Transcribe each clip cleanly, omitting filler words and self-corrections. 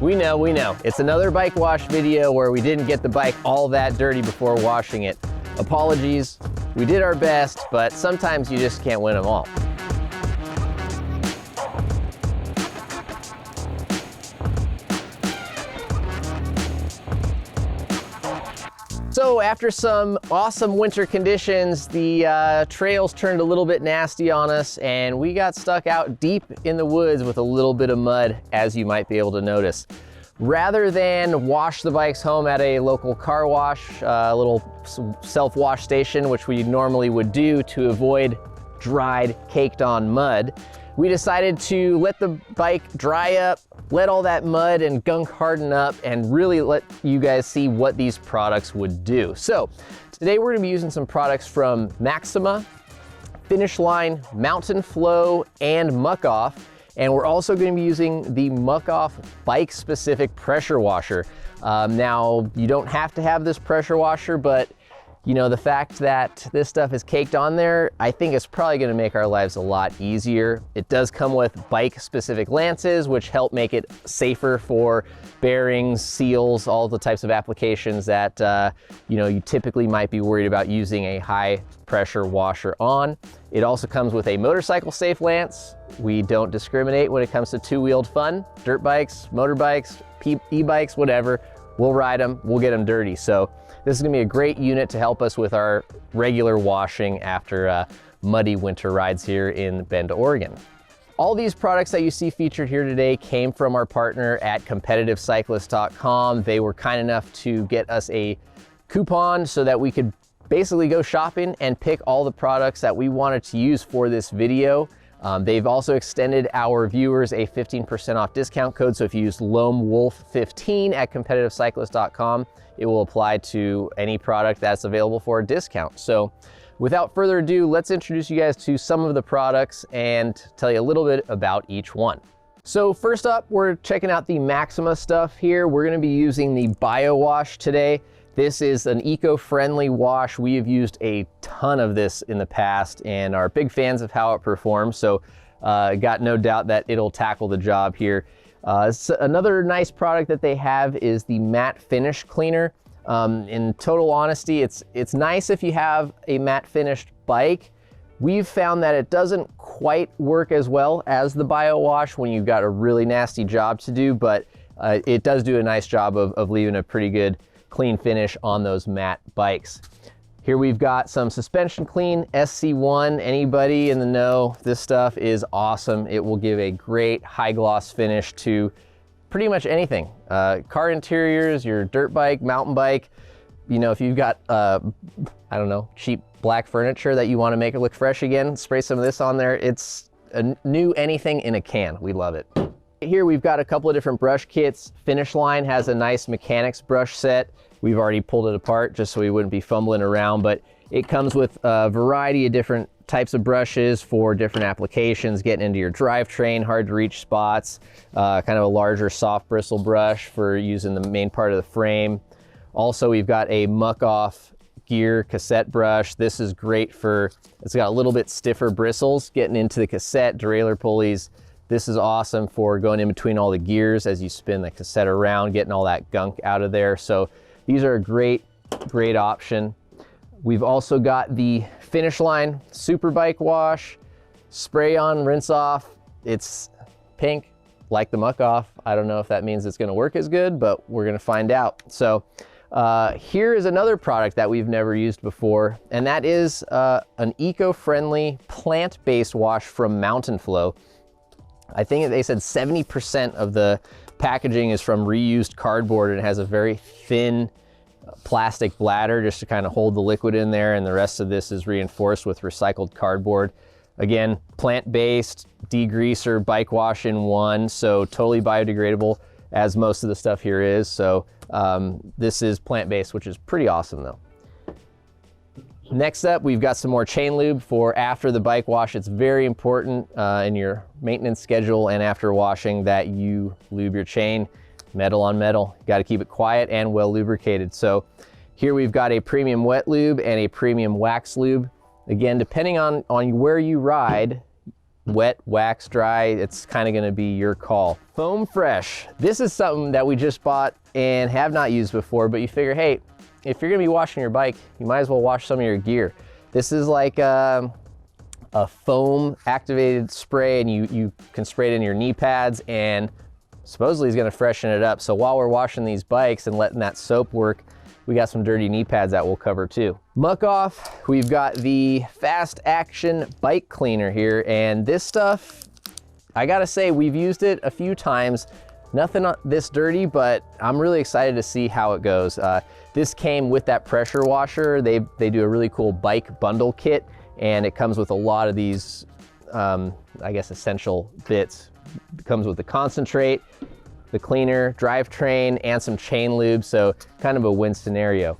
We know. It's another bike wash video where we didn't get the bike all that dirty before washing it. Apologies, we did our best, but sometimes you just can't win them all. So after some awesome winter conditions, the trails turned a little bit nasty on us and we got stuck out deep in the woods with a little bit of mud, as you might be able to notice. Rather than wash the bikes home at a local car wash, a little self-wash station, which we normally would do to avoid dried, caked on mud, we decided to let the bike dry up, let all that mud and gunk harden up, and really let you guys see what these products would do. So today we're gonna be using some products from Maxima, Finish Line, Mountain Flow, and muc-off. And we're also gonna be using the muc-off bike-specific pressure washer. Now, you don't have to have this pressure washer, but you know, the fact that this stuff is caked on there, I think it's probably gonna make our lives a lot easier. It does come with bike-specific lances, which help make it safer for bearings, seals, all the types of applications that you know, you typically might be worried about using a high pressure washer on. It also comes with a motorcycle safe lance. We don't discriminate when it comes to two-wheeled fun. Dirt bikes, motorbikes, e-bikes, whatever. We'll ride them, we'll get them dirty. So this is gonna be a great unit to help us with our regular washing after muddy winter rides here in Bend, Oregon. All these products that you see featured here today came from our partner at competitivecyclist.com. They were kind enough to get us a coupon so that we could basically go shopping and pick all the products that we wanted to use for this video. They've also extended our viewers a 15% off discount code. So if you use Loam Wolf 15 at competitivecyclist.com, it will apply to any product that's available for a discount. So without further ado, let's introduce you guys to some of the products and tell you a little bit about each one. So first up, we're checking out the Maxima stuff here. We're gonna be using the Bio Wash today. This is an eco-friendly wash. We have used a ton of this in the past and are big fans of how it performs. So got no doubt that it'll tackle the job here. Another nice product that they have is the matte finish cleaner. In total honesty, it's nice if you have a matte finished bike. We've found that it doesn't quite work as well as the Bio Wash when you've got a really nasty job to do, but it does do a nice job of leaving a pretty good clean finish on those matte bikes. Here we've got some suspension clean, SC1. Anybody in the know, this stuff is awesome. It will give a great high gloss finish to pretty much anything. Car interiors, your dirt bike, mountain bike. You know, if you've got, I don't know, cheap black furniture that you want to make it look fresh again, spray some of this on there. It's a new anything in a can. We love it. Here we've got a couple of different brush kits. Finish Line has a nice mechanics brush set. We've already pulled it apart just so we wouldn't be fumbling around, but it comes with a variety of different types of brushes for different applications, getting into your drivetrain, hard to reach spots, kind of a larger soft bristle brush for using the main part of the frame. Also, we've got a muc-off gear cassette brush. This is great for, it's got a little bit stiffer bristles, getting into the cassette, derailleur pulleys. This is awesome for going in between all the gears as you spin the cassette around, getting all that gunk out of there. So these are a great option. We've also got the Finish Line Super Bike Wash, spray on, rinse off. It's pink like the muc-off. I don't know if that means it's gonna work as good, but we're gonna find out. So here is another product that we've never used before, and that is an eco-friendly plant-based wash from Mountain Flow. I think they said 70% of the packaging is from reused cardboard and it has a very thin plastic bladder just to kind of hold the liquid in there, and the rest of this is reinforced with recycled cardboard. Again, plant-based, degreaser, bike wash in one, so totally biodegradable as most of the stuff here is. So this is plant-based, which is pretty awesome though. Next up, we've got some more chain lube for after the bike wash. It's very important in your maintenance schedule and after washing that you lube your chain. Metal on metal, got to keep it quiet and well lubricated. So here we've got a premium wet lube and a premium wax lube. Again, depending on where you ride, wet, wax, dry, it's kind of going to be your call. Foam Fresh. This is something that we just bought and have not used before, but you figure, hey, if you're going to be washing your bike, you might as well wash some of your gear. This is like a foam activated spray, and you can spray it in your knee pads, and supposedly is going to freshen it up. So while we're washing these bikes and letting that soap work, we got some dirty knee pads that we'll cover too. Muc-off, we've got the fast action bike cleaner here, and this stuff, I gotta say, we've used it a few times. Nothing this dirty, but I'm really excited to see how it goes. This came with that pressure washer. They do a really cool bike bundle kit, and it comes with a lot of these, I guess, essential bits. It comes with the concentrate, the cleaner, drivetrain, and some chain lube, so kind of a win scenario.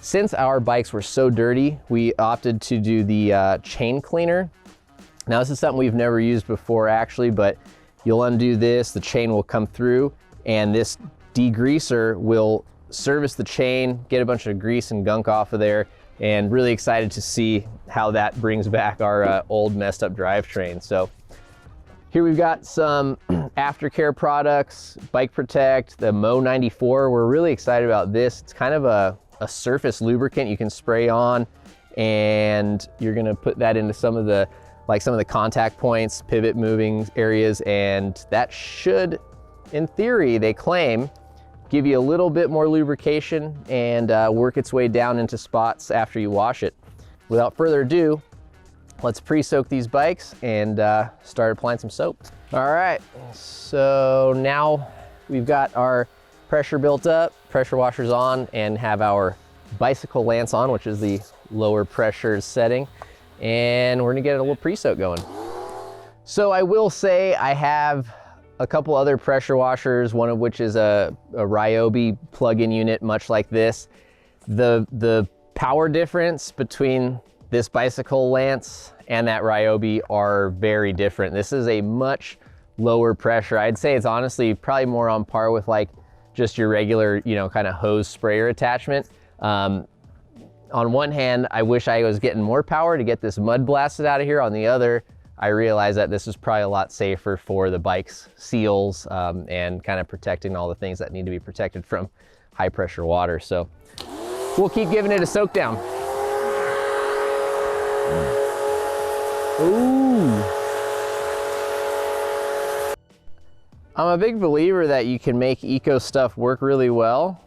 Since our bikes were so dirty, we opted to do the chain cleaner. Now this is something we've never used before actually, but you'll undo this, the chain will come through, and this degreaser will service the chain, get a bunch of grease and gunk off of there, and really excited to see how that brings back our old messed up drivetrain. So here we've got some aftercare products, Bike Protect, the Mo 94. We're really excited about this. It's kind of a surface lubricant you can spray on, and you're gonna put that into some of the contact points, pivot moving areas, and that should, in theory, they claim, give you a little bit more lubrication and work its way down into spots after you wash it. Without further ado, let's pre-soak these bikes and start applying some soap. All right, so now we've got our pressure built up, pressure washers on, and have our bicycle lance on, which is the lower pressure setting. And we're gonna get a little pre-soak going. So I will say I have a couple other pressure washers, one of which is a Ryobi plug-in unit, much like this. The power difference between this bicycle lance and that Ryobi are very different. This is a much lower pressure. I'd say it's honestly probably more on par with like just your regular, kind of hose sprayer attachment. On one hand, I wish I was getting more power to get this mud blasted out of here. On the other, I realize that this is probably a lot safer for the bike's seals and kind of protecting all the things that need to be protected from high pressure water. So we'll keep giving it a soak down. Ooh. I'm a big believer that you can make eco stuff work really well.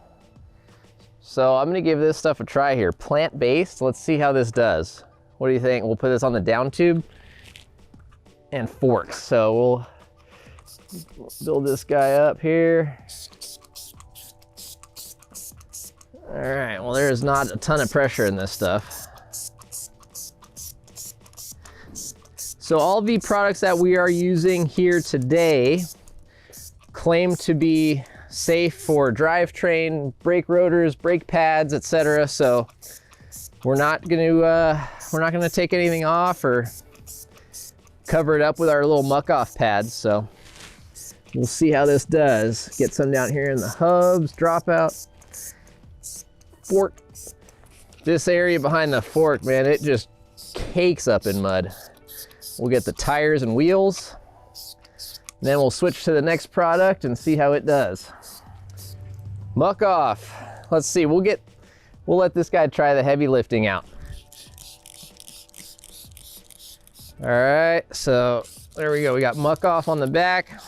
So I'm gonna give this stuff a try here. Plant-based, let's see how this does. What do you think? We'll put this on the down tube and forks. So we'll build this guy up here. All right, well, there is not a ton of pressure in this stuff. So all the products that we are using here today claim to be safe for drivetrain, brake rotors, brake pads, etc. So we're not gonna take anything off or cover it up with our little muc-off pads. So we'll see how this does. Get some down here in the hubs, drop out, fork. This area behind the fork, man, it just cakes up in mud. We'll get the tires and wheels. Then we'll switch to the next product and see how it does. Muc-off. Let's see, we'll let this guy try the heavy lifting out. All right, so there we go. We got muc-off on the back,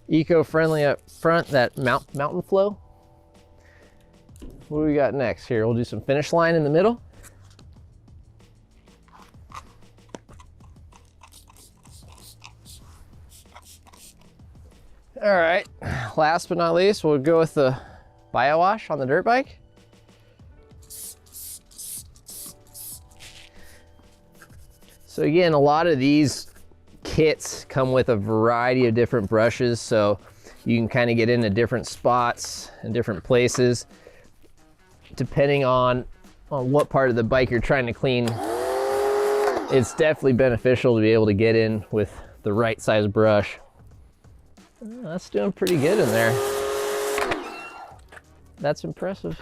eco-friendly up front, that mountain flow. What do we got next here? We'll do some finish line in the middle. All right, last but not least, we'll go with the bio wash on the dirt bike. So again, a lot of these kits come with a variety of different brushes, so you can kind of get into different spots and different places depending on what part of the bike you're trying to clean. It's definitely beneficial to be able to get in with the right size brush. That's doing pretty good in there. That's impressive.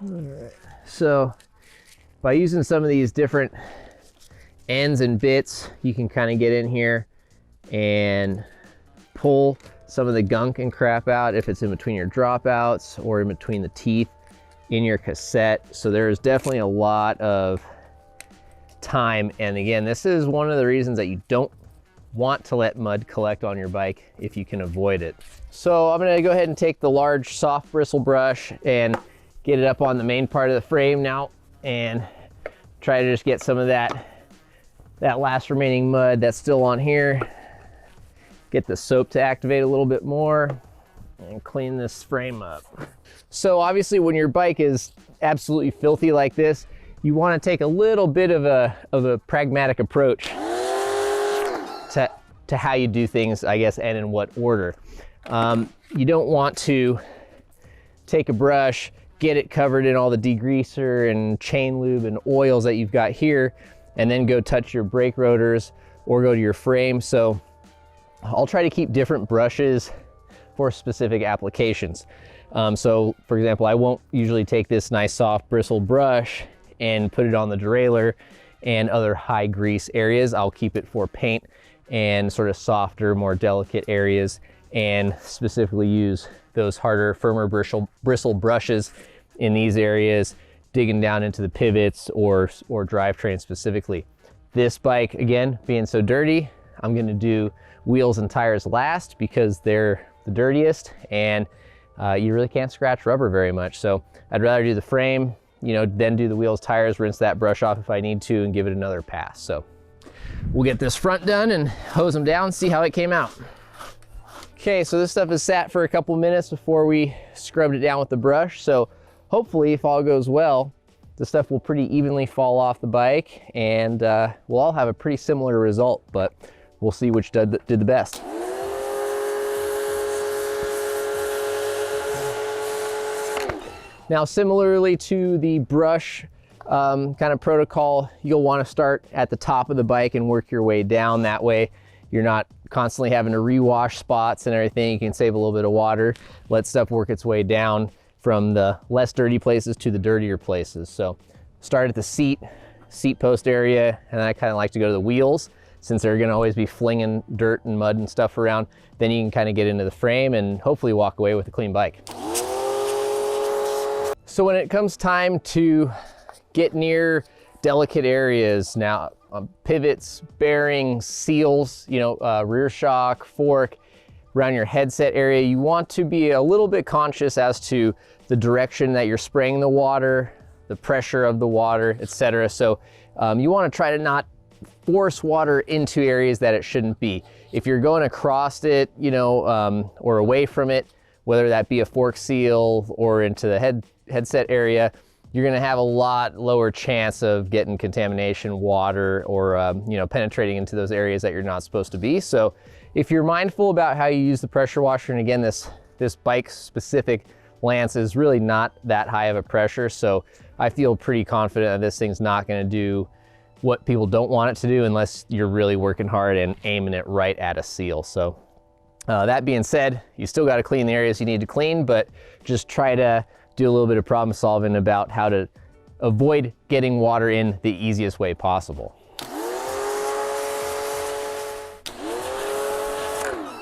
All right, so by using some of these different ends and bits, you can kind of get in here and pull some of the gunk and crap out if it's in between your dropouts or in between the teeth in your cassette. So there's definitely a lot of time. And again, this is one of the reasons that you don't want to let mud collect on your bike if you can avoid it. So I'm gonna go ahead and take the large soft bristle brush and get it up on the main part of the frame now and try to just get some of that last remaining mud that's still on here. Get the soap to activate a little bit more and clean this frame up. So obviously when your bike is absolutely filthy like this, you want to take a little bit of a pragmatic approach to how you do things, I guess, and in what order. You don't want to take a brush, get it covered in all the degreaser and chain lube and oils that you've got here, and then go touch your brake rotors or go to your frame. So I'll try to keep different brushes for specific applications. So for example, I won't usually take this nice soft bristle brush and put it on the derailleur and other high grease areas. I'll keep it for paint and sort of softer, more delicate areas, and specifically use those harder, firmer bristle brushes in these areas, digging down into the pivots or drivetrain specifically. This bike, again, being so dirty, I'm gonna do wheels and tires last because they're the dirtiest, and you really can't scratch rubber very much. So I'd rather do the frame, you know, then do the wheels, tires, rinse that brush off if I need to, and give it another pass. So we'll get this front done and hose them down, see how it came out. Okay, so this stuff is sat for a couple minutes before we scrubbed it down with the brush. So hopefully, if all goes well, the stuff will pretty evenly fall off the bike, and we'll all have a pretty similar result, but we'll see which did the best. Now, similarly to the brush kind of protocol, you'll want to start at the top of the bike and work your way down. That way you're not constantly having to rewash spots and everything. You can save a little bit of water, let stuff work its way down from the less dirty places to the dirtier places. So start at the seat post area, and then I kind of like to go to the wheels since they're going to always be flinging dirt and mud and stuff around. Then you can kind of get into the frame and hopefully walk away with a clean bike. So when it comes time to get near delicate areas now, pivots, bearings, seals, you know, rear shock, fork, around your headset area, you want to be a little bit conscious as to the direction that you're spraying the water, the pressure of the water, etc. So you want to try to not force water into areas that it shouldn't be. If you're going across it, you know, or away from it, whether that be a fork seal or into the headset area, you're going to have a lot lower chance of getting contamination, water, or you know, penetrating into those areas that you're not supposed to be. So if you're mindful about how you use the pressure washer, and again, this bike specific lance is really not that high of a pressure, so I feel pretty confident that this thing's not going to do what people don't want it to do unless you're really working hard and aiming it right at a seal. So that being said, you still got to clean the areas you need to clean, but just try to do a little bit of problem solving about how to avoid getting water in the easiest way possible.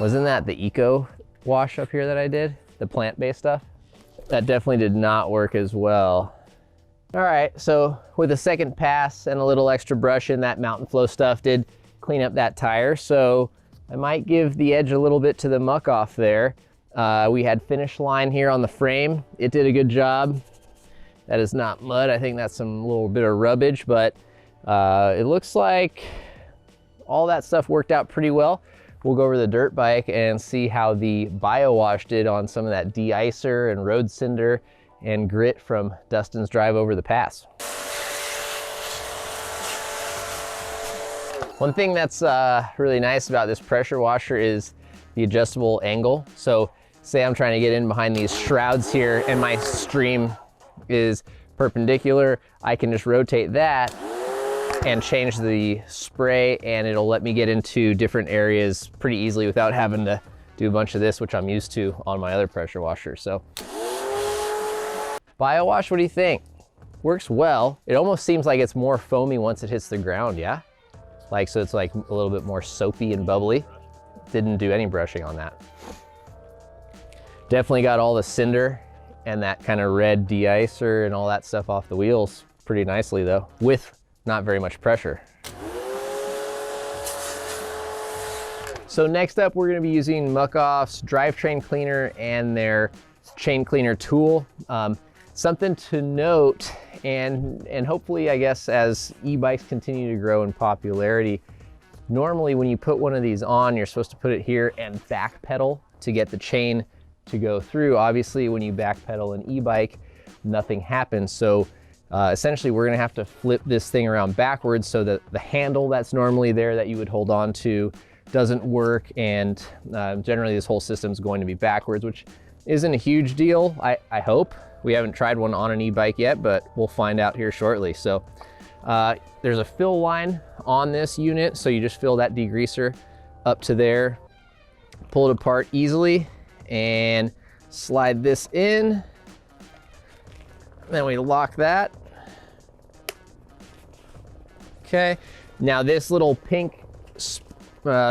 Wasn't that the eco wash up here that I did? The plant-based stuff? That definitely did not work as well. All right, so with a second pass and a little extra brush in, that Mountain Flow stuff did clean up that tire. So I might give the edge a little bit to the muc-off there. We had finish line here on the frame. It did a good job. That is not mud. I think that's some little bit of rubbage, but it looks like all that stuff worked out pretty well. We'll go over the dirt bike and see how the BioWash did on some of that de-icer and road cinder and grit from Dustin's drive over the pass. One thing that's really nice about this pressure washer is the adjustable angle. So say I'm trying to get in behind these shrouds here and my stream is perpendicular, I can just rotate that and change the spray, and it'll let me get into different areas pretty easily without having to do a bunch of this, which I'm used to on my other pressure washer. So BioWash, what do you think? works well. It almost seems like it's more foamy once it hits the ground, yeah? Like, so it's like a little bit more soapy and bubbly. Didn't do any brushing on that. Definitely got all the cinder and that kind of red de-icer and all that stuff off the wheels pretty nicely though, with not very much pressure. So next up, we're gonna be using muc-off's drivetrain cleaner and their chain cleaner tool. Something to note, and hopefully, I guess, as e-bikes continue to grow in popularity, normally when you put one of these on, you're supposed to put it here and backpedal to get the chain to go through. Obviously, when you backpedal an e-bike, nothing happens. So essentially, we're gonna have to flip this thing around backwards so that the handle that's normally there that you would hold on to doesn't work, and generally this whole system is going to be backwards, which isn't a huge deal, I hope. We haven't tried one on an e-bike yet, but we'll find out here shortly. So there's a fill line on this unit, so you just fill that degreaser up to there, pull it apart easily, and slide this in. Then we lock that. Okay, now this little pink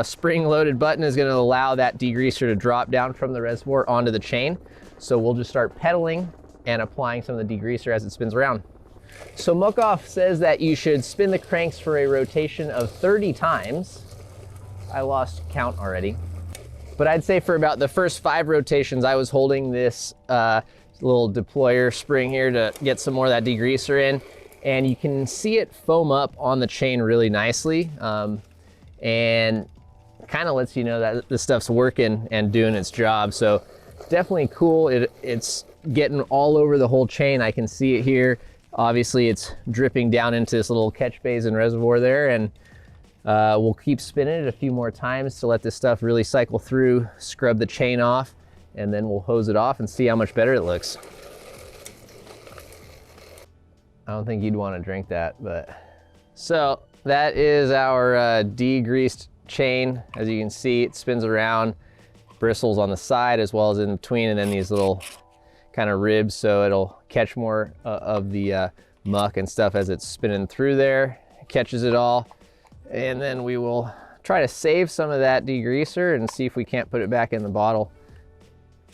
spring-loaded button is going to allow that degreaser to drop down from the reservoir onto the chain. So we'll just start pedaling and applying some of the degreaser as it spins around. So muc-off says that you should spin the cranks for a rotation of 30 times. I lost count already. But I'd say for about the first 5 rotations, I was holding this little deployer spring here to get some more of that degreaser in. And you can see it foam up on the chain really nicely. And kind of lets you know that this stuff's working and doing its job. So definitely cool. It's getting all over the whole chain. I can see it here. Obviously it's dripping down into this little catch basin reservoir there, and we'll keep spinning it a few more times to let this stuff really cycle through, scrub the chain off, and then we'll hose it off and see how much better it looks. I don't think you'd want to drink that, but... So that is our degreased chain. As you can see, it spins around, bristles on the side as well as in between, and then these little kind of ribs, so it'll catch more of the muck and stuff as it's spinning through there. It catches it all, and then we will try to save some of that degreaser and see if we can't put it back in the bottle,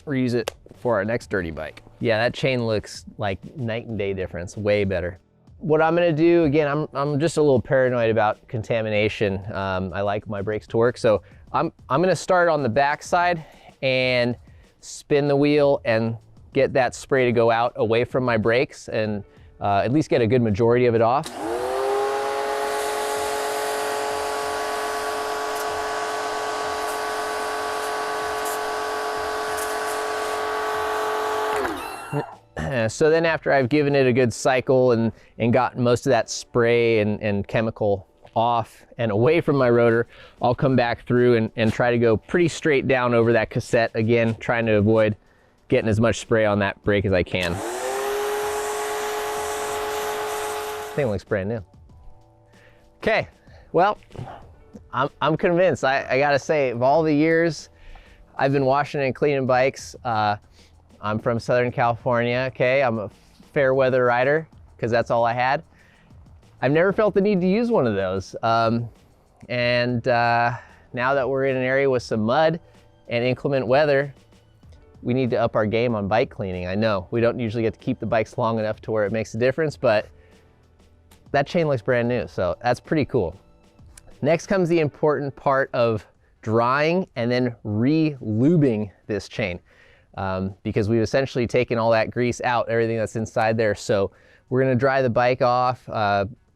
reuse it for our next dirty bike. Yeah, that chain looks like night and day difference, way better. What I'm gonna do, again, I'm just a little paranoid about contamination. I like my brakes to work, so I'm gonna start on the back side and spin the wheel and get that spray to go out away from my brakes and at least get a good majority of it off. So then after I've given it a good cycle and gotten most of that spray and chemical off and away from my rotor, I'll come back through and try to go pretty straight down over that cassette again, trying to avoid getting as much spray on that brake as I can. Thing looks brand new. Okay, well, I'm convinced. I gotta say, of all the years I've been washing and cleaning bikes, I'm from Southern California, okay? I'm a fair weather rider, because that's all I had. I've never felt the need to use one of those. Now that we're in an area with some mud and inclement weather, we need to up our game on bike cleaning. I know, we don't usually get to keep the bikes long enough to where it makes a difference, but that chain looks brand new, so that's pretty cool. Next comes the important part of drying and then re-lubing this chain. Because we've essentially taken all that grease out, everything that's inside there. So we're gonna dry the bike off.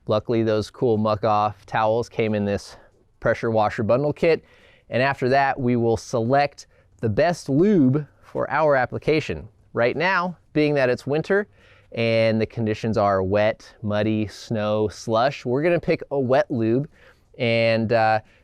Luckily, those cool muc-off towels came in this pressure washer bundle kit. And after that, we will select the best lube for our application. Right now, being that it's winter and the conditions are wet, muddy, snow, slush, we're gonna pick a wet lube and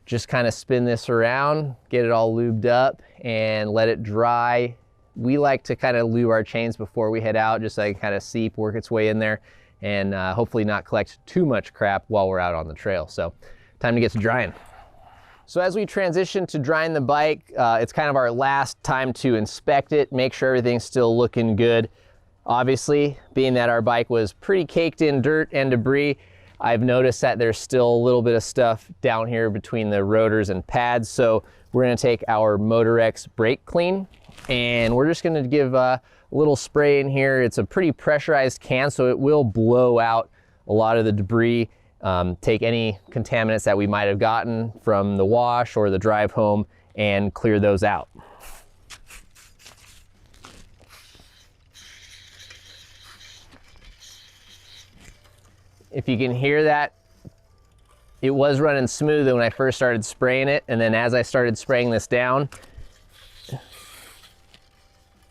just kind of spin this around, get it all lubed up and let it dry. We like to kind of lube our chains before we head out, just so it can kind of seep, work its way in there, and hopefully not collect too much crap while we're out on the trail. So time to get to drying. So as we transition to drying the bike, it's kind of our last time to inspect it, make sure everything's still looking good. Obviously, being that our bike was pretty caked in dirt and debris, I've noticed that there's still a little bit of stuff down here between the rotors and pads. So we're gonna take our Motorex brake clean and we're just gonna give a little spray in here. It's a pretty pressurized can, so it will blow out a lot of the debris, take any contaminants that we might have gotten from the wash or the drive home and clear those out. If you can hear that, it was running smooth when I first started spraying it, and then as I started spraying this down,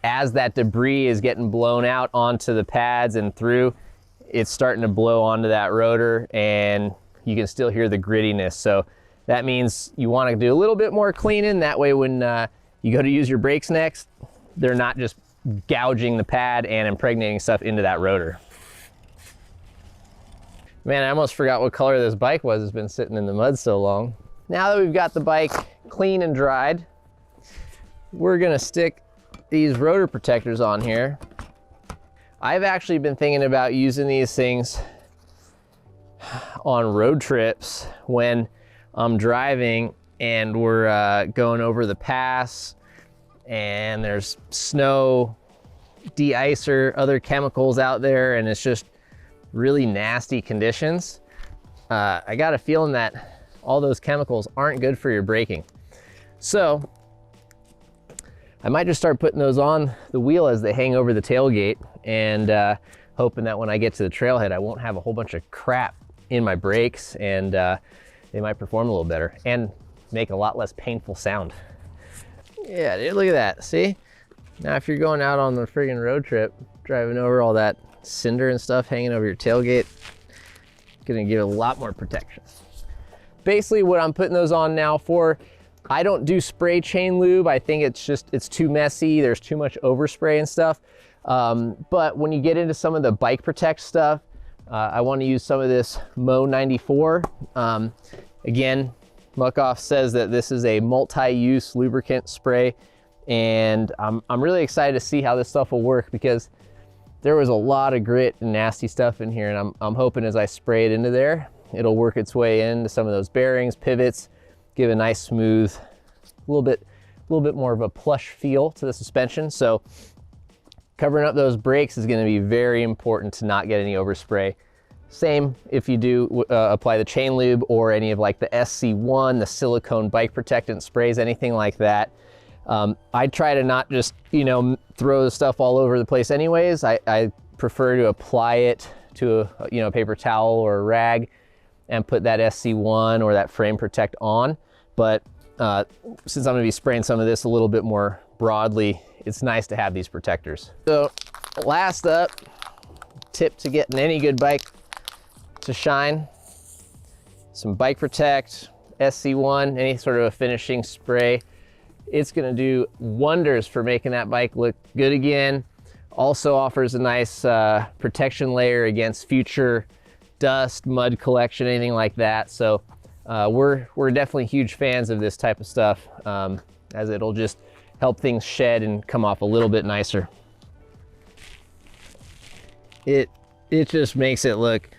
as that debris is getting blown out onto the pads and through, it's starting to blow onto that rotor and you can still hear the grittiness. So that means you want to do a little bit more cleaning. That way when you go to use your brakes next, they're not just gouging the pad and impregnating stuff into that rotor. Man, I almost forgot what color this bike was. It's been sitting in the mud so long. Now that we've got the bike clean and dried, we're gonna stick these rotor protectors on here. I've actually been thinking about using these things on road trips when I'm driving and we're going over the pass and there's snow, de-icer, other chemicals out there, and it's just really nasty conditions. I got a feeling that all those chemicals aren't good for your braking. So I might just start putting those on the wheel as they hang over the tailgate and hoping that when I get to the trailhead, I won't have a whole bunch of crap in my brakes and they might perform a little better and make a lot less painful sound. Yeah, dude, look at that, see? Now if you're going out on the friggin' road trip, driving over all that cinder and stuff hanging over your tailgate, gonna give it a lot more protection. Basically what I'm putting those on now for, I don't do spray chain lube. I think it's too messy. There's too much overspray and stuff. But when you get into some of the bike protect stuff, I want to use some of this Mo 94. Again, muc-off says that this is a multi-use lubricant spray, and I'm really excited to see how this stuff will work because there was a lot of grit and nasty stuff in here, and I'm hoping as I spray it into there, it'll work its way into some of those bearings, pivots, give a nice smooth, a little bit more of a plush feel to the suspension. So covering up those brakes is going to be very important to not get any overspray. Same if you do apply the chain lube or any of like the SC1, the silicone bike protectant sprays, anything like that. I try to not just, throw the stuff all over the place anyways. I prefer to apply it to a paper towel or a rag and put that SC1 or that frame protect on. But since I'm gonna be spraying some of this a little bit more broadly, it's nice to have these protectors. So last up, tip to getting any good bike to shine, some bike protect, SC1, any sort of a finishing spray. It's gonna do wonders for making that bike look good again. Also offers a nice protection layer against future dust, mud collection, anything like that. So we're definitely huge fans of this type of stuff, as it'll just help things shed and come off a little bit nicer. It just makes it look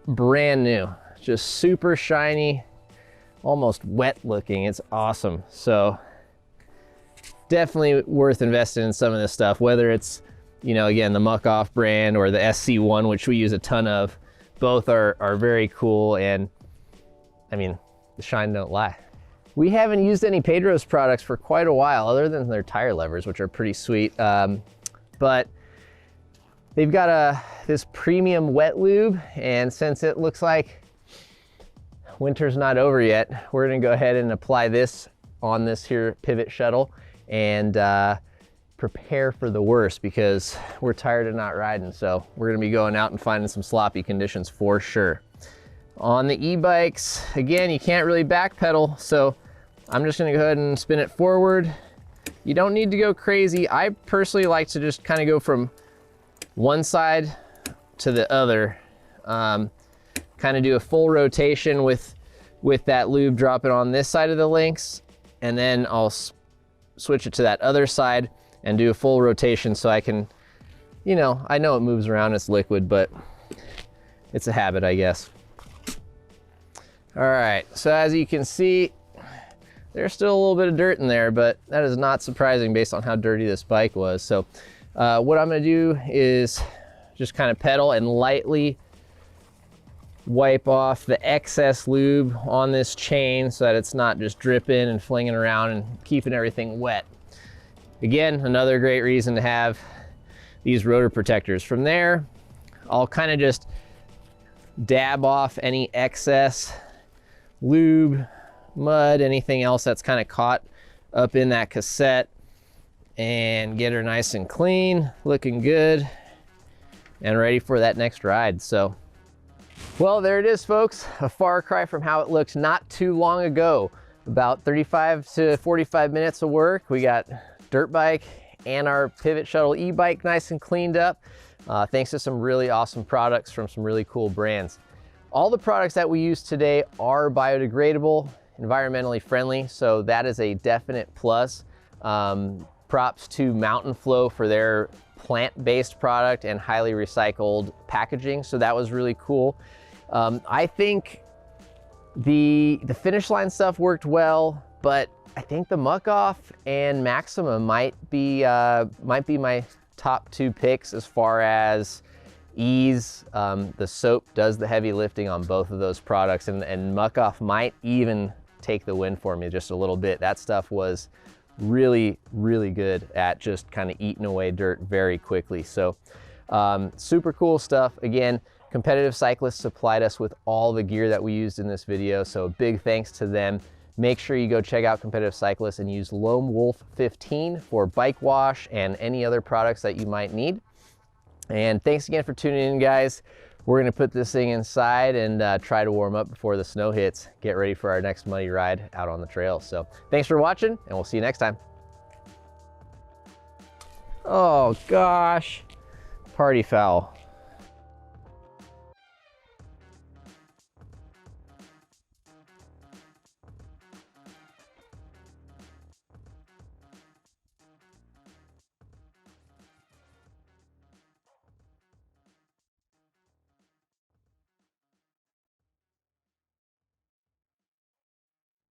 brand new, just super shiny, almost wet looking. It's awesome. So definitely worth investing in some of this stuff, whether it's, again, the muc-off brand or the SC1, which we use a ton of. Both are very cool, and I mean, the shine don't lie. We haven't used any Pedro's products for quite a while, other than their tire levers, which are pretty sweet. But they've got this premium wet lube, and since it looks like winter's not over yet, we're gonna go ahead and apply this on this here pivot shuttle and prepare for the worst, because we're tired of not riding. So we're gonna be going out and finding some sloppy conditions for sure. On the e-bikes, again, you can't really backpedal, so I'm just gonna go ahead and spin it forward. You don't need to go crazy. I personally like to just kind of go from one side to the other, kind of do a full rotation with that lube dropping on this side of the links, and then I'll switch it to that other side and do a full rotation so I can you know, I know it moves around, it's liquid, but it's a habit, I guess. All right, so as you can see, there's still a little bit of dirt in there, but that is not surprising based on how dirty this bike was. So what I'm gonna do is just kind of pedal and lightly wipe off the excess lube on this chain so that it's not just dripping and flinging around and keeping everything wet. Again, another great reason to have these rotor protectors. From there, I'll kind of just dab off any excess lube, mud, anything else that's kind of caught up in that cassette, and get her nice and clean, looking good, and ready for that next ride. So, well, there it is, folks. A far cry from how it looked not too long ago. About 35 to 45 minutes of work. We got dirt bike and our pivot shuttle e-bike nice and cleaned up, thanks to some really awesome products from some really cool brands. All the products that we use today are biodegradable, environmentally friendly, so that is a definite plus. Props to Mountain Flow for their plant-based product and highly recycled packaging, so that was really cool. I think the finish line stuff worked well, but I think the muc-off and Maxima might be my top two picks as far as ease. The soap does the heavy lifting on both of those products, and muc-off might even take the win for me just a little bit. That stuff was really, really good at just kind of eating away dirt very quickly. So super cool stuff. Again, Competitive Cyclists supplied us with all the gear that we used in this video, so big thanks to them. Make sure you go check out Competitive Cyclists and use Loam Wolf 15 for bike wash and any other products that you might need. And thanks again for tuning in, guys. We're gonna put this thing inside and try to warm up before the snow hits. Get ready for our next muddy ride out on the trail. So thanks for watching, and we'll see you next time. Oh gosh, party foul.